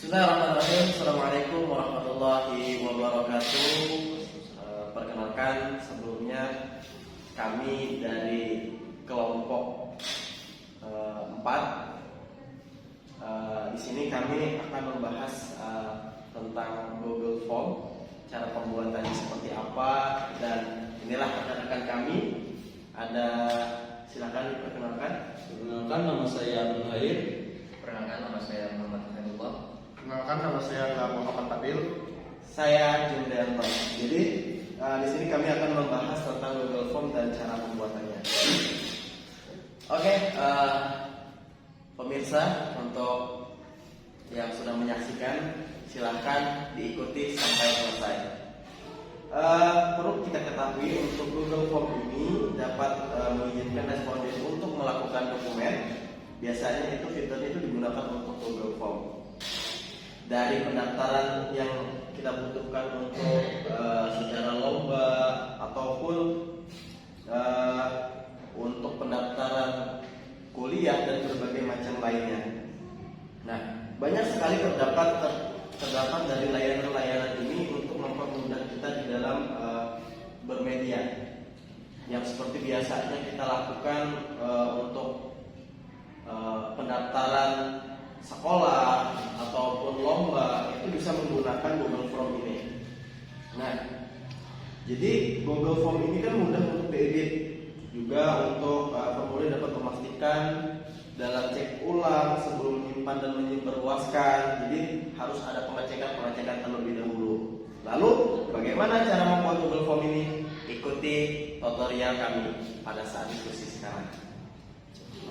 Bismillahirrahmanirrahim. Assalamualaikum warahmatullahi wabarakatuh. Perkenalkan sebelumnya kami dari kelompok 4. Di sini kami akan membahas tentang Google Form, cara pembuatannya seperti apa, dan inilah rekan-rekan kami. Silakan diperkenalkan. Perkenalkan, nama saya Abdul Hair. Perkenalkan, nama saya Muhammad Khairullah. Perkenalkan, nama saya Muhammad Tabil. Saya Jundianto. Jadi di sini kami akan membahas tentang Google Form dan cara pembuatannya. Oke, pemirsa, untuk yang sudah menyaksikan, silahkan diikuti sampai selesai. Perlu kita ketahui, untuk Google Form ini dapat mengizinkan responden untuk melakukan dokumen. Biasanya itu fiturnya itu digunakan untuk Google Form. Dari pendaftaran yang kita butuhkan untuk secara lomba ataupun untuk pendaftaran kuliah dan berbagai macam lainnya. Nah, banyak sekali terdapat dari layanan-layanan ini untuk mempermudah kita di dalam bermedia. Yang seperti biasanya kita lakukan untuk pendaftaran sekolah ataupun lomba, itu bisa menggunakan Google Form ini. Nah, jadi Google Form ini kan mudah untuk diedit, juga untuk formulir dapat memastikan dalam cek ulang sebelum menyimpan dan menyebarluaskan. Jadi harus ada pengecekan terlebih dahulu. Lalu bagaimana cara membuat Google Form ini? Ikuti tutorial kami pada saat diskusi sekarang.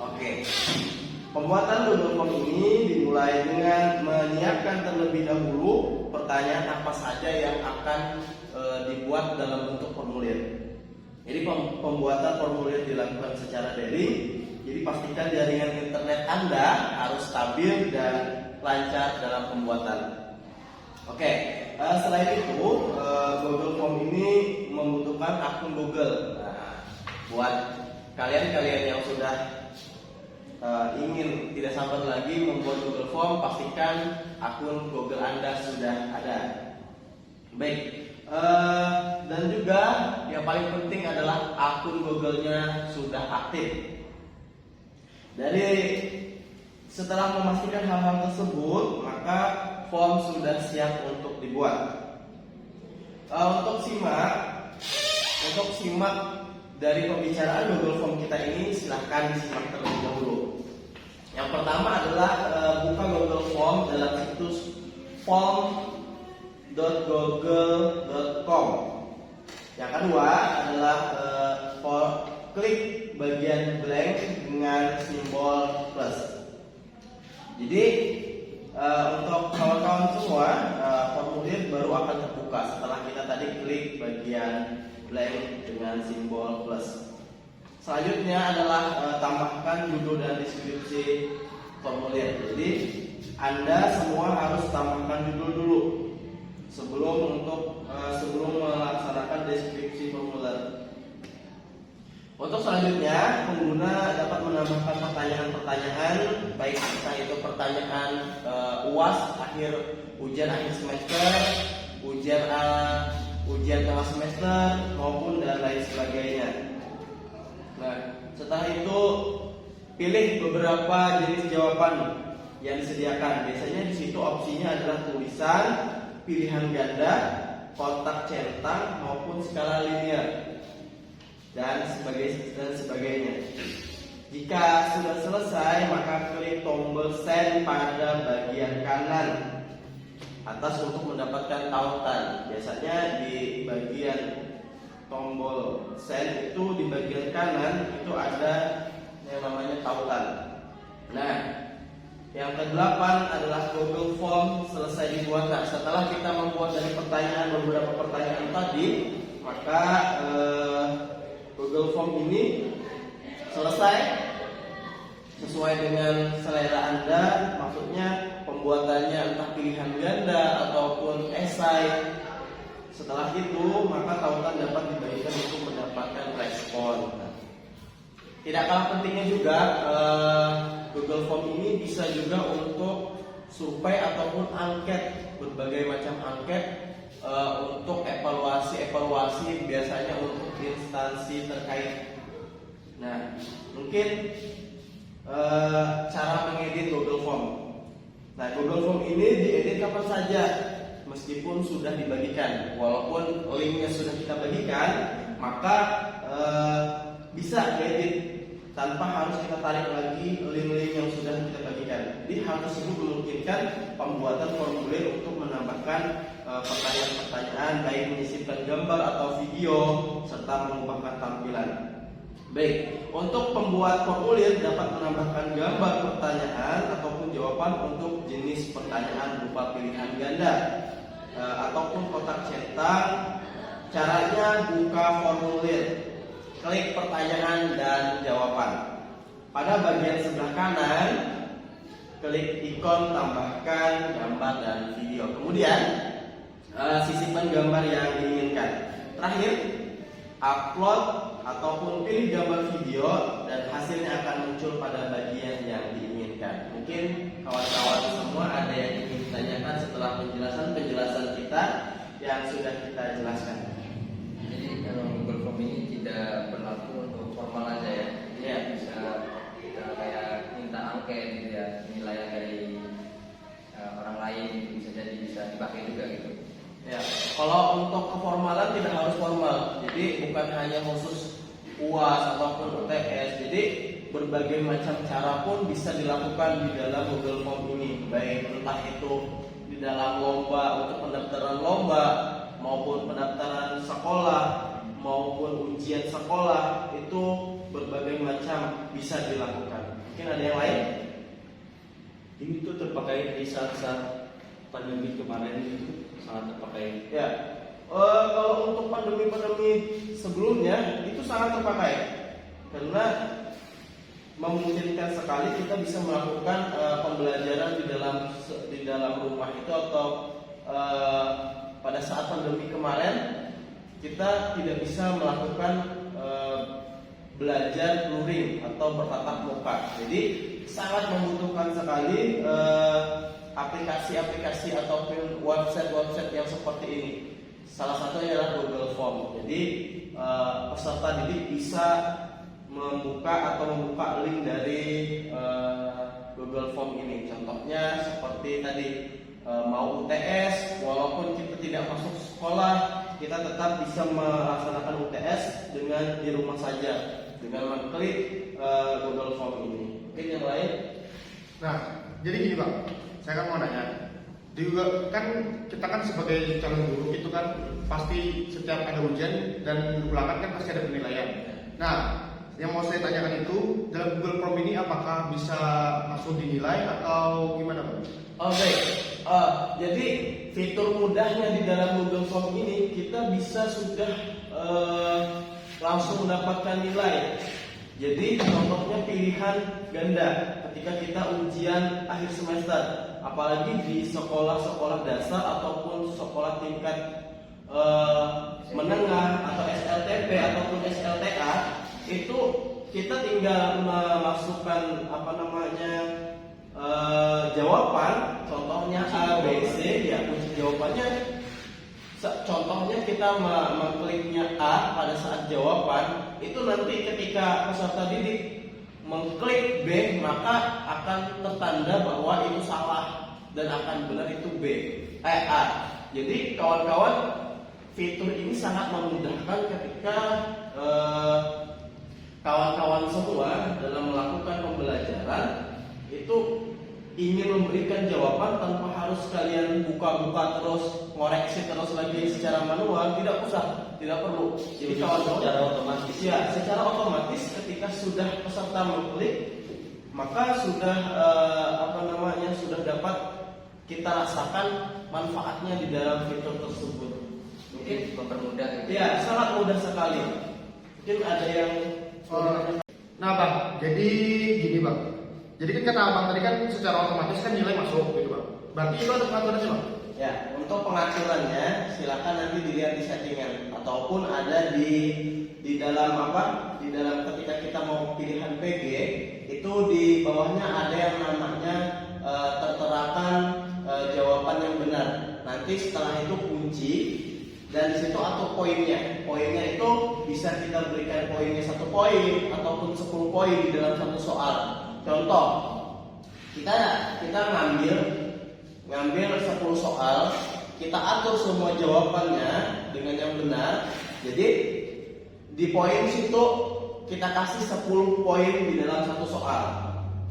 Oke. Pembuatan Google Form ini dimulai dengan menyiapkan terlebih dahulu pertanyaan apa saja yang akan dibuat dalam bentuk formulir. Jadi pembuatan formulir dilakukan secara daring. Jadi pastikan jaringan internet Anda harus stabil dan lancar dalam pembuatan. Oke, selain itu Google Form ini membutuhkan akun Google. Nah, buat kalian yang sudah ingin tidak sabar lagi membuat Google Form, pastikan akun Google Anda sudah ada. Baik, dan juga yang paling penting adalah akun Google-nya sudah aktif. Setelah memastikan hal-hal tersebut, maka form sudah siap untuk dibuat. Untuk simak dari pembicaraan Google Form kita ini, silahkan disimak terlebih dahulu. Yang pertama adalah buka Google Form dalam situs form.google.com. Yang kedua adalah klik bagian blank dengan simbol plus. Jadi untuk kawan-kawan semua, formulir baru akan terbuka setelah kita tadi klik bagian blank dengan simbol plus. Selanjutnya adalah tambahkan judul dan deskripsi formulir. Jadi Anda semua harus tambahkan judul dulu sebelum melaksanakan deskripsi formulir. Untuk selanjutnya, pengguna dapat menambahkan pertanyaan-pertanyaan, baik entah itu pertanyaan UAS akhir semester, ujian tengah semester, maupun dan lain sebagainya. Nah, setelah itu pilih beberapa jenis jawaban yang disediakan. Biasanya di situ opsinya adalah tulisan, pilihan ganda, kotak centang, maupun skala linear, dan sebagainya. Jika sudah selesai, maka klik tombol send pada bagian kanan atas untuk mendapatkan tautan. Biasanya di bagian tombol send itu di bagian kanan itu ada yang namanya tautan. Nah, yang ke-8 adalah Google Form selesai dibuat. Nah, setelah kita membuat dari beberapa pertanyaan tadi, maka Google Form ini selesai sesuai dengan selera Anda. Maksudnya pembuatannya entah pilihan ganda ataupun esai. Setelah itu, maka tautan dapat dibagikan untuk mendapatkan respon. Tidak kalah pentingnya juga, Google Form ini bisa juga untuk survei ataupun angket, berbagai macam angket untuk evaluasi biasanya untuk instansi terkait. Nah, mungkin cara mengedit Google Form. Nah, Google Form ini diedit kapan saja, meskipun sudah dibagikan. Walaupun linknya sudah kita bagikan, maka bisa diedit tanpa harus kita tarik lagi link-link yang sudah kita bagikan. Jadi hal tersebut memungkinkan pembuatan formulir untuk menambahkan pertanyaan-pertanyaan, baik menyisipkan gambar atau video, serta mengubahkan tampilan. Baik, untuk pembuat formulir dapat menambahkan gambar pertanyaan ataupun jawaban untuk jenis pertanyaan berupa pilihan ganda ataupun kotak cetak. Caranya buka formulir, klik pertanyaan dan jawaban. Pada bagian sebelah kanan, klik ikon tambahkan gambar dan video. Kemudian sisipkan gambar yang diinginkan. Terakhir, upload ataupun pilih gambar video dan hasilnya akan muncul pada bagian yang diinginkan. Mungkin kawan-kawan semua ada yang ingin ditanyakan setelah penjelasan kita yang sudah kita jelaskan. Jadi kalau Google Form ini tidak berlaku untuk formal aja ya. Ya. Bisa kita kayak minta angket gitu ya, penilaian dari orang lain gitu, bisa jadi bisa dipakai juga gitu. Ya, kalau untuk keformalan tidak harus formal. Jadi bukan hanya khusus UAS ataupun UTS. Jadi berbagai macam cara pun bisa dilakukan di dalam Google Form ini. Baik entah itu di dalam lomba untuk pendaftaran lomba, maupun pendaftaran sekolah, maupun ujian sekolah, itu berbagai macam bisa dilakukan. Mungkin ada yang lain? Ini tuh terpakai di saat-saat pandemi kemarin itu sangat terpakai. Ya, kalau untuk pandemi-pandemi sebelumnya itu sangat terpakai karena memungkinkan sekali kita bisa melakukan pembelajaran di dalam rumah itu, atau pada saat pandemi kemarin kita tidak bisa melakukan belajar luring atau bertatap muka. Jadi sangat membutuhkan sekali aplikasi-aplikasi ataupun website yang seperti ini. Salah satunya adalah Google Form. Jadi peserta didik bisa membuka link dari Google Form ini. Contohnya seperti tadi, mau UTS, walaupun kita tidak masuk sekolah, kita tetap bisa melaksanakan UTS dengan di rumah saja dengan mengklik Google Form ini. Mungkin yang lain? Nah, jadi gini Bang, saya kan mau nanya. Juga kan kita kan sebagai calon guru itu kan pasti setiap ada ujian dan ulangan kan pasti ada penilaian. Nah, yang mau saya tanyakan itu dalam Google Form ini apakah bisa langsung dinilai atau gimana Bang? Oke, jadi fitur mudahnya di dalam Google Form ini kita bisa sudah langsung mendapatkan nilai. Jadi contohnya pilihan ganda ketika kita ujian akhir semester, apalagi di sekolah-sekolah dasar ataupun sekolah tingkat menengah atau SLTP ataupun SLTA, itu kita tinggal memasukkan jawaban, contohnya A, B, C, ya kunci jawabannya. Contohnya kita mengkliknya A pada saat jawaban, itu nanti ketika peserta didik mengklik B, maka akan tertanda bahwa itu salah dan akan benar itu A. Jadi kawan-kawan, fitur ini sangat memudahkan ketika kawan-kawan semua dalam melakukan pembelajaran itu ingin memberikan jawaban tanpa harus kalian buka-buka terus, ngoreksi terus lagi secara manual, tidak perlu. Jadi kawan-kawan secara otomatis ketika sudah peserta mengklik, maka sudah sudah dapat kita rasakan manfaatnya di dalam fitur tersebut. Mungkin mempermudah gitu. Ya, sangat mudah sekali. Mungkin ada yang Nah Bang, jadi gini Bang. Jadi kan kata Abang tadi kan secara otomatis kan nilai masuk gitu Bang. Berarti itu ada pengaturannya Bang? Ya, untuk pengaturannya silakan nanti dilihat di settingan ataupun ada di dalam Di dalam ketika kita mau pilihan PG, itu di bawahnya ada yang namanya terterakan jawaban yang benar. Nanti setelah itu kunci dan di situ atur poinnya. Poinnya itu bisa kita berikan poinnya 1 poin ataupun 10 poin di dalam satu soal. Contoh, kita ngambil 10 soal, kita atur semua jawabannya dengan yang benar. Jadi di poin situ kita kasih 10 poin di dalam satu soal.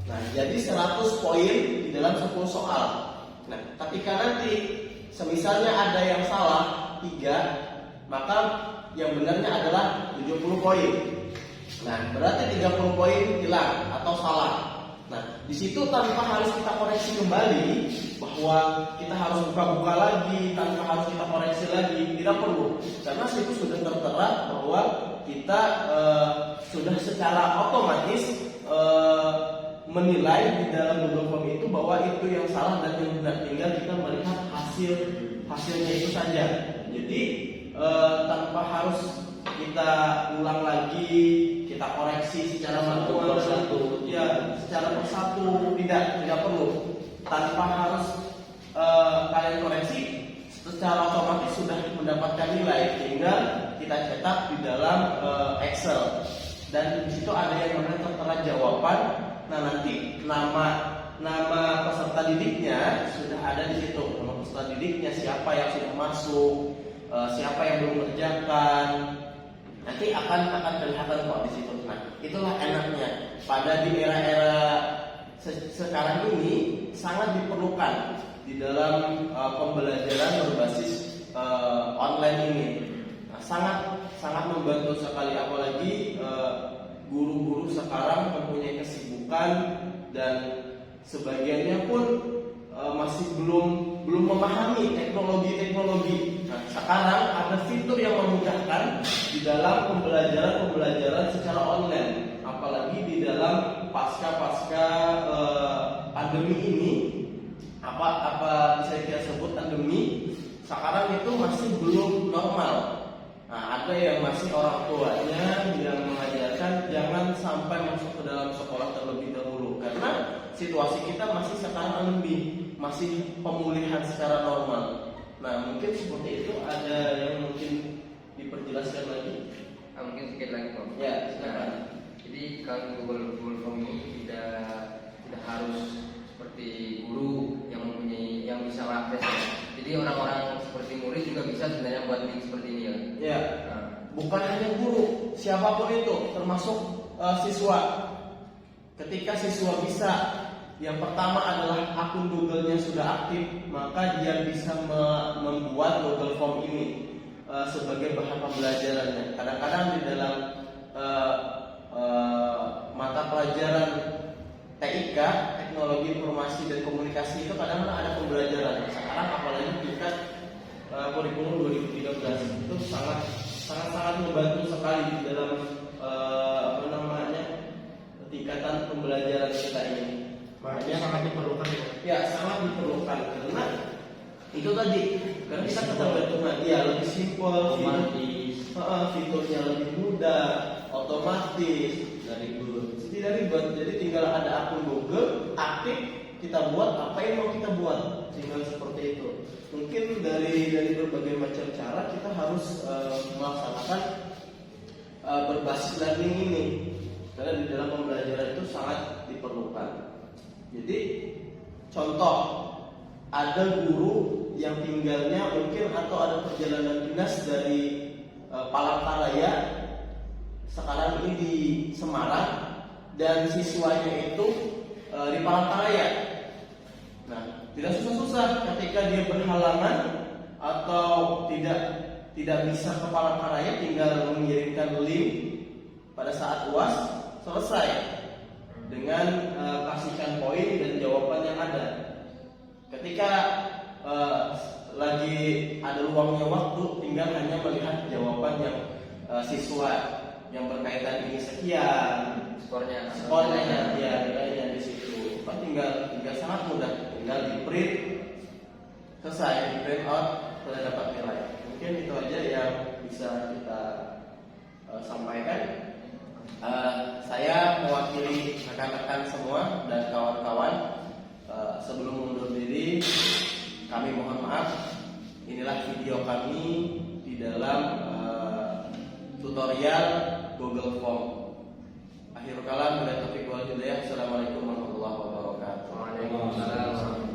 Nah, jadi 100 poin di dalam 10 soal. Nah, ketika nanti semisalnya ada yang salah 3, maka yang benarnya adalah 70 poin. Nah, berarti 30 poin hilang atau salah. Nah, di situ tanpa harus kita koreksi kembali bahwa kita harus buka-buka lagi, tanpa harus kita koreksi lagi, tidak perlu. Karena situ sudah tertera bahwa kita sudah secara otomatis menilai di dalam Google Form itu bahwa itu yang salah dan yang benar. Tinggal kita melihat hasilnya itu saja. Jadi tanpa harus kita ulang lagi, kita koreksi secara manual persatu. Ya, secara persatu tidak perlu. Tanpa harus kalian koreksi, secara otomatis sudah mendapatkan nilai. Tinggal kita cetak di dalam Excel. Dan di situ ada yang namanya tertera jawaban. Nah, nanti nama peserta didiknya sudah ada di situ. Nama peserta didiknya, siapa yang sudah masuk, siapa yang belum mengerjakan. Nanti akan kelihatan kok di situ. Nah, itulah enaknya. Pada di era-era sekarang ini sangat diperlukan di dalam pembelajaran berbasis online ini. Nah, sangat membantu sekali, apalagi guru-guru sekarang mempunyai kesibukan dan sebagiannya pun masih belum memahami teknologi. Nah, sekarang ada fitur yang memudahkan di dalam pembelajaran secara online, apalagi di dalam pasca pandemi ini. Apa bisa kita sebut pandemi? Sekarang itu masih belum normal. Nah, ada yang masih orang tuanya yang mengajarkan jangan sampai masuk ke dalam sekolah terlebih dahulu, karena situasi kita masih sekarang pandemi, masih pemulihan secara normal. Nah, mungkin seperti itu. Ada yang mungkin diperjelaskan lagi? Mungkin sedikit lagi Pak. Ya, silakan. Jadi kalau Google Form ini tidak harus seperti guru yang bisa mengakses. Jadi orang-orang seperti murid juga bisa sebenarnya buat link seperti ini ya. Ya, bukan hanya guru, siapapun itu, termasuk siswa. Ketika siswa bisa, yang pertama adalah akun Google-nya sudah aktif, maka dia bisa membuat Google Form ini sebagai bahan pembelajarannya. Kadang-kadang di dalam mata pelajaran TIK, Teknologi Informasi dan Komunikasi, itu kadang-kadang ada pembelajaran. Sekarang apalagi tingkat kurikulum 2013 itu sangat membantu sekali di dalam tingkatan pembelajaran kita ini. Makanya sangat diperlukan ya. Sangat diperlukan karena itu tadi, karena kita ketergantungan. Ya, lebih simpel, Otomatis. fiturnya lebih mudah, otomatis, tidak ribet. Jadi tinggal ada akun Google aktif, kita buat apa yang mau kita buat, tinggal seperti itu. Mungkin dari berbagai macam cara kita harus melaksanakan berbasis learning ini, karena di dalam pembelajaran itu sangat diperlukan. Jadi contoh, ada guru yang tinggalnya mungkin atau ada perjalanan dinas dari Palangkaraya sekarang ini di Semarang, dan siswanya itu di Palangkaraya. Nah, tidak susah-susah ketika dia berhalangan atau tidak bisa ke Palangkaraya, tinggal mengirimkan link pada saat UAS, selesai dengan kasihkan poin dan jawaban yang ada. Ketika lagi ada luangnya waktu, tinggal hanya melihat jawaban yang siswa yang berkaitan ini sekian, skornya ya, nilainya di situ. Kan tinggal sangat mudah, tinggal di print, selesai, di print out, sudah dapat nilai. Mungkin itu aja yang bisa kita sampaikan. Saya mewakili rekan-rekan semua dan kawan-kawan, sebelum undur diri, kami mohon maaf. Inilah video kami di dalam tutorial Google Form. Akhirul kalam, bila taufiq wal hidayah. Assalamualaikum warahmatullahi wabarakatuh. Waalaikumsalam.